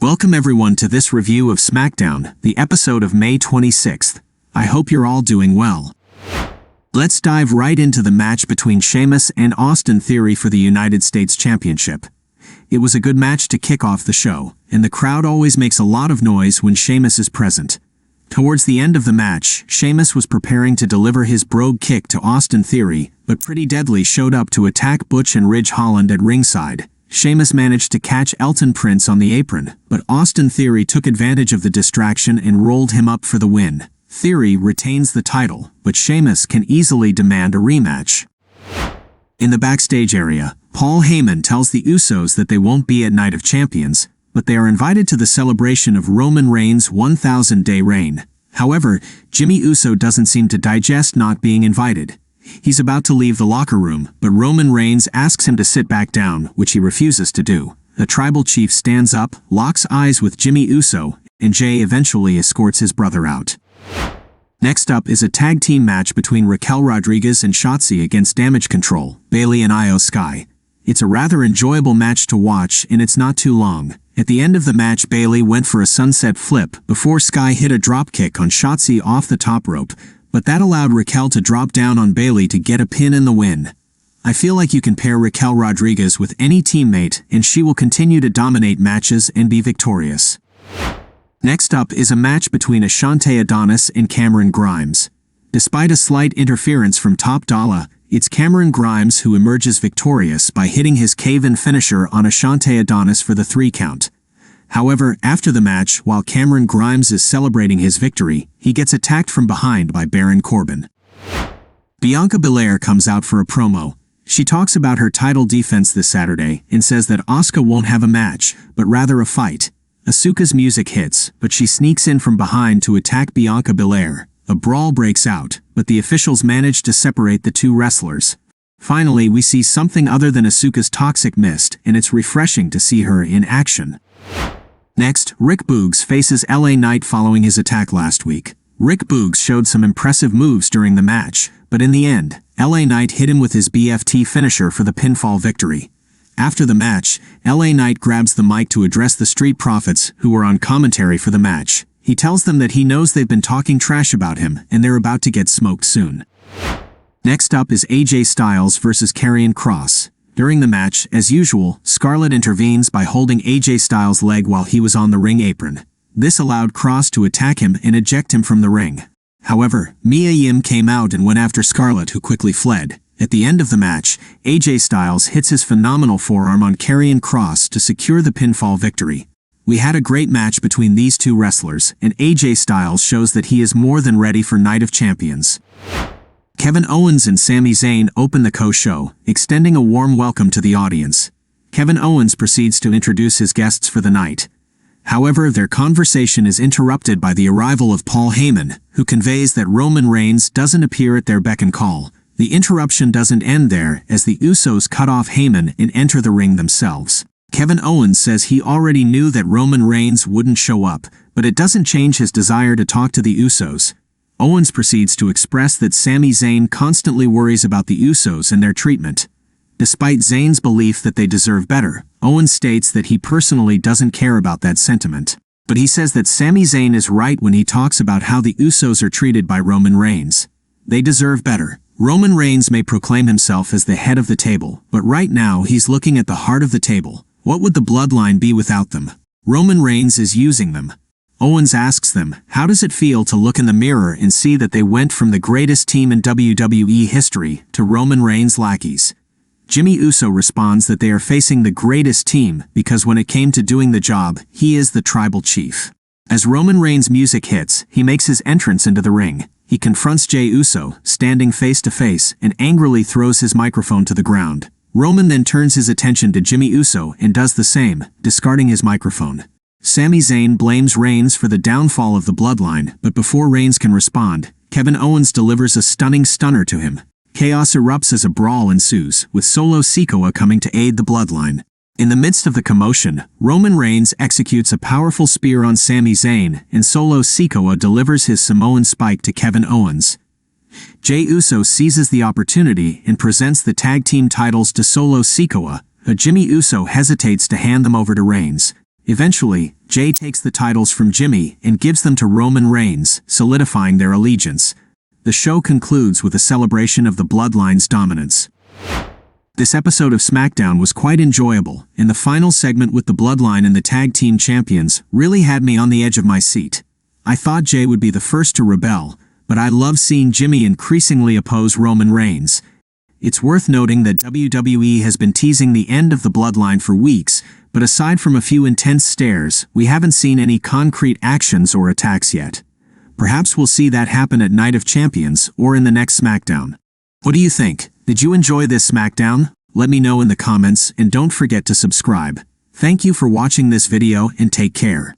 Welcome everyone to this review of SmackDown, the episode of May 26th. I hope you're all doing well. Let's dive right into the match between Sheamus and Austin Theory for the United States Championship. It was a good match to kick off the show, and the crowd always makes a lot of noise when Sheamus is present. Towards the end of the match, Sheamus was preparing to deliver his brogue kick to Austin Theory, but Pretty Deadly showed up to attack Butch and Ridge Holland at ringside. Sheamus managed to catch Elton Prince on the apron, but Austin Theory took advantage of the distraction and rolled him up for the win. Theory retains the title, but Sheamus can easily demand a rematch. In the backstage area, Paul Heyman tells the Usos that they won't be at Night of Champions, but they are invited to the celebration of Roman Reigns' 1,000-day reign. However, Jimmy Uso doesn't seem to digest not being invited. He's about to leave the locker room, but Roman Reigns asks him to sit back down, which he refuses to do. The tribal chief stands up, locks eyes with Jimmy Uso, and Jay eventually escorts his brother out. Next up is a tag team match between Raquel Rodriguez and Shotzi against Damage Control, Bayley and Io Sky. It's a rather enjoyable match to watch, and it's not too long. At the end of the match, Bayley went for a sunset flip before Sky hit a dropkick on Shotzi off the top rope, but that allowed Raquel to drop down on Bayley to get a pin in the win. I feel like you can pair Raquel Rodriguez with any teammate and she will continue to dominate matches and be victorious. Next up is a match between Ashanti Adonis and Cameron Grimes. Despite a slight interference from Top Dolla, it's Cameron Grimes who emerges victorious by hitting his cave-in finisher on Ashanti Adonis for the 3 count. However, after the match, while Cameron Grimes is celebrating his victory, he gets attacked from behind by Baron Corbin. Bianca Belair comes out for a promo. She talks about her title defense this Saturday and says that Asuka won't have a match, but rather a fight. Asuka's music hits, but she sneaks in from behind to attack Bianca Belair. A brawl breaks out, but the officials manage to separate the two wrestlers. Finally, we see something other than Asuka's toxic mist, and it's refreshing to see her in action. Next, Rick Boogs faces LA Knight following his attack last week. Rick Boogs showed some impressive moves during the match, but in the end, LA Knight hit him with his BFT finisher for the pinfall victory. After the match, LA Knight grabs the mic to address the Street Profits, who were on commentary for the match. He tells them that he knows they've been talking trash about him, and they're about to get smoked soon. Next up is AJ Styles versus Carrion Cross. During the match, as usual, Scarlett intervenes by holding AJ Styles' leg while he was on the ring apron. This allowed Kross to attack him and eject him from the ring. However, Mia Yim came out and went after Scarlett, who quickly fled. At the end of the match, AJ Styles hits his phenomenal forearm on Carrion Cross to secure the pinfall victory. We had a great match between these two wrestlers, and AJ Styles shows that he is more than ready for Night of Champions. Kevin Owens and Sami Zayn open the co-show, extending a warm welcome to the audience. Kevin Owens proceeds to introduce his guests for the night. However, their conversation is interrupted by the arrival of Paul Heyman, who conveys that Roman Reigns doesn't appear at their beck and call. The interruption doesn't end there, as the Usos cut off Heyman and enter the ring themselves. Kevin Owens says he already knew that Roman Reigns wouldn't show up, but it doesn't change his desire to talk to the Usos. Owens proceeds to express that Sami Zayn constantly worries about the Usos and their treatment. Despite Zayn's belief that they deserve better, Owens states that he personally doesn't care about that sentiment. But he says that Sami Zayn is right when he talks about how the Usos are treated by Roman Reigns. They deserve better. Roman Reigns may proclaim himself as the head of the table, but right now he's looking at the heart of the table. What would the Bloodline be without them? Roman Reigns is using them. Owens asks them, how does it feel to look in the mirror and see that they went from the greatest team in WWE history to Roman Reigns' lackeys? Jimmy Uso responds that they are facing the greatest team because when it came to doing the job, he is the tribal chief. As Roman Reigns' music hits, he makes his entrance into the ring. He confronts Jey Uso, standing face to face, and angrily throws his microphone to the ground. Roman then turns his attention to Jimmy Uso and does the same, discarding his microphone. Sami Zayn blames Reigns for the downfall of the Bloodline, but before Reigns can respond, Kevin Owens delivers a stunning stunner to him. Chaos erupts as a brawl ensues, with Solo Sikoa coming to aid the Bloodline. In the midst of the commotion, Roman Reigns executes a powerful spear on Sami Zayn, and Solo Sikoa delivers his Samoan spike to Kevin Owens. Jey Uso seizes the opportunity and presents the tag team titles to Solo Sikoa, but Jimmy Uso hesitates to hand them over to Reigns. Eventually, Jay takes the titles from Jimmy and gives them to Roman Reigns, solidifying their allegiance. The show concludes with a celebration of the Bloodline's dominance. This episode of SmackDown was quite enjoyable, and the final segment with the Bloodline and the Tag Team Champions really had me on the edge of my seat. I thought Jay would be the first to rebel, but I love seeing Jimmy increasingly oppose Roman Reigns. It's worth noting that WWE has been teasing the end of the Bloodline for weeks, but aside from a few intense stares, we haven't seen any concrete actions or attacks yet. Perhaps we'll see that happen at Night of Champions or in the next SmackDown. What do you think? Did you enjoy this SmackDown? Let me know in the comments and don't forget to subscribe. Thank you for watching this video and take care.